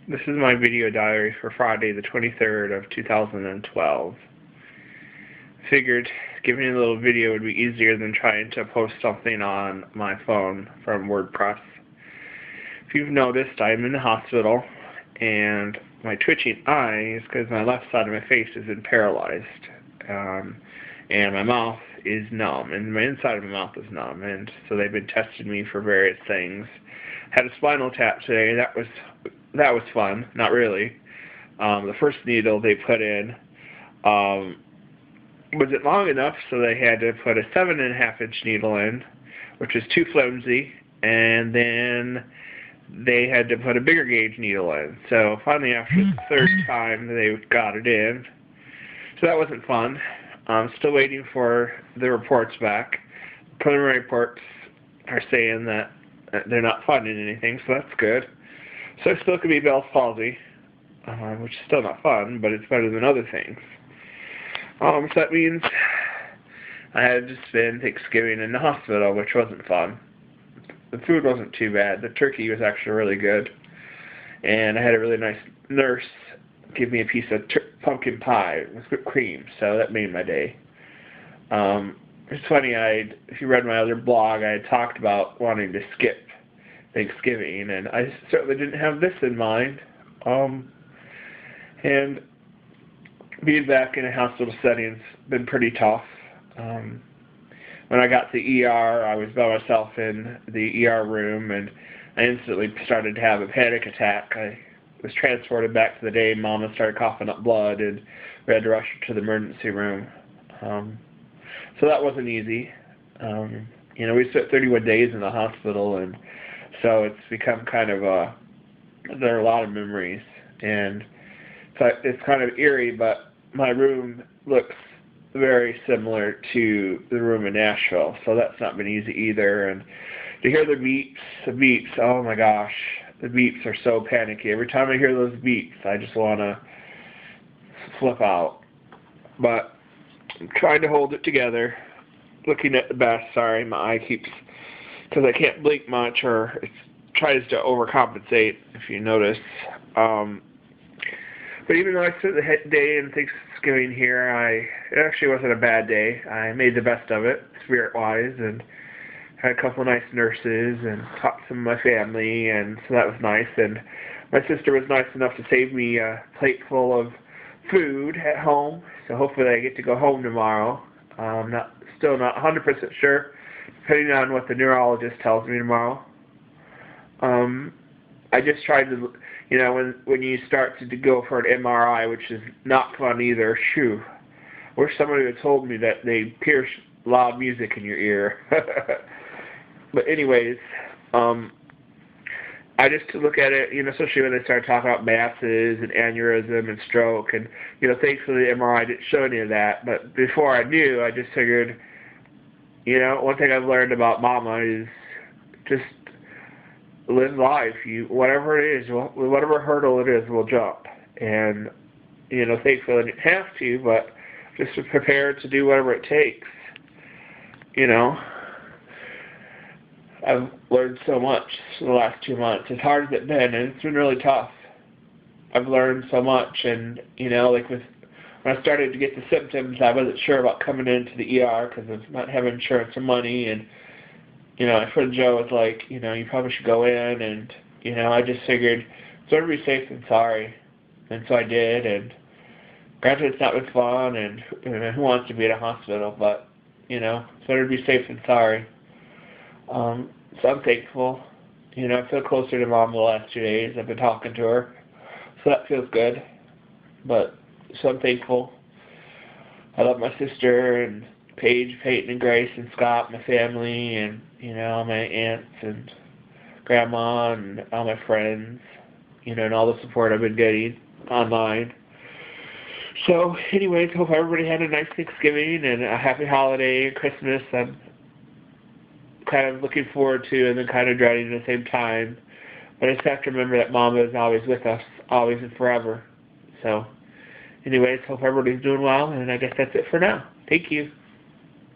This is my video diary for Friday the 23rd of 2012. Figured giving a little video would be easier than trying to post something on my phone from WordPress. If you've noticed, I'm in the hospital, and my twitching eye is because my left side of my face has been paralyzed, and my mouth is numb, and my inside of my mouth is numb, and so they've been testing me for various things. Had a Spinal Tap today. That was fun. Not really. The first needle they put in wasn't long enough, so they had to put a 7.5-inch needle in, which is too flimsy, and then they had to put a bigger gauge needle in. So finally, after the third time, they got it in. So that wasn't fun. I'm still waiting for the reports back. Preliminary reports are saying that they're not finding anything, so that's good. So it still could be Bells Palsy, which is still not fun, but it's better than other things. So that means I had to spend Thanksgiving in the hospital, which wasn't fun. The food wasn't too bad. The turkey was actually really good. And I had a really nice nurse give me a piece of pumpkin pie with whipped cream, so that made my day. It's funny, if you read my other blog, I had talked about wanting to skip Thanksgiving, and I certainly didn't have this in mind. And being back in a hospital setting has been pretty tough. When I got to the ER, I was by myself in the ER room, and I instantly started to have a panic attack. I was transported back to the day Mama started coughing up blood, and we had to rush her to the emergency room. So that wasn't easy. We spent 31 days in the hospital, and so it's become kind of there are a lot of memories, and so it's kind of eerie, but my room looks very similar to the room in Nashville, so that's not been easy either. And to hear the beeps, oh my gosh, the beeps are so panicky. Every time I hear those beeps, I just want to flip out. But I'm trying to hold it together, looking at the best. Sorry, my eye keeps, because I can't blink much, or it tries to overcompensate, if you notice. But even though I spent the day in Thanksgiving here, it actually wasn't a bad day. I made the best of it, spirit-wise, and had a couple of nice nurses and talked to some of my family, and so that was nice. And my sister was nice enough to save me a plate full of food at home, so hopefully I get to go home tomorrow. Still not 100% sure, depending on what the neurologist tells me tomorrow. I just tried to, when you start to go for an MRI, which is not fun either, shoo. I wish somebody had told me that they pierce loud music in your ear. But anyways, I just look at it, especially when they start talking about masses and aneurysm and stroke, and, thankfully the MRI didn't show any of that. But before I knew, I just figured, one thing I've learned about Mama is just live life. Whatever it is, whatever hurdle it is, we'll jump. And, thankfully I didn't have to, but just to prepare to do whatever it takes. I've learned so much in the last 2 months. As hard as it's been, and it's been really tough. I've learned so much, and, when I started to get the symptoms, I wasn't sure about coming into the ER because of not having insurance or money, and, my friend Joe was like, you probably should go in, and, I just figured, it's better to be safe than sorry, and so I did, and granted it's not been fun, and who wants to be in a hospital, but, it's better to be safe than sorry. So I'm thankful. I feel closer to Mom the last 2 days. I've been talking to her, so that feels good. So I'm thankful. I love my sister and Paige, Peyton, and Grace, and Scott, my family, and all my aunts and grandma and all my friends, and all the support I've been getting online. So, anyways, hope everybody had a nice Thanksgiving and a happy holiday and Christmas. I'm kind of looking forward to and then kind of dreading at the same time. But I just have to remember that Mama is always with us, always and forever. So, anyways, hope everybody's doing well, and I guess that's it for now. Thank you.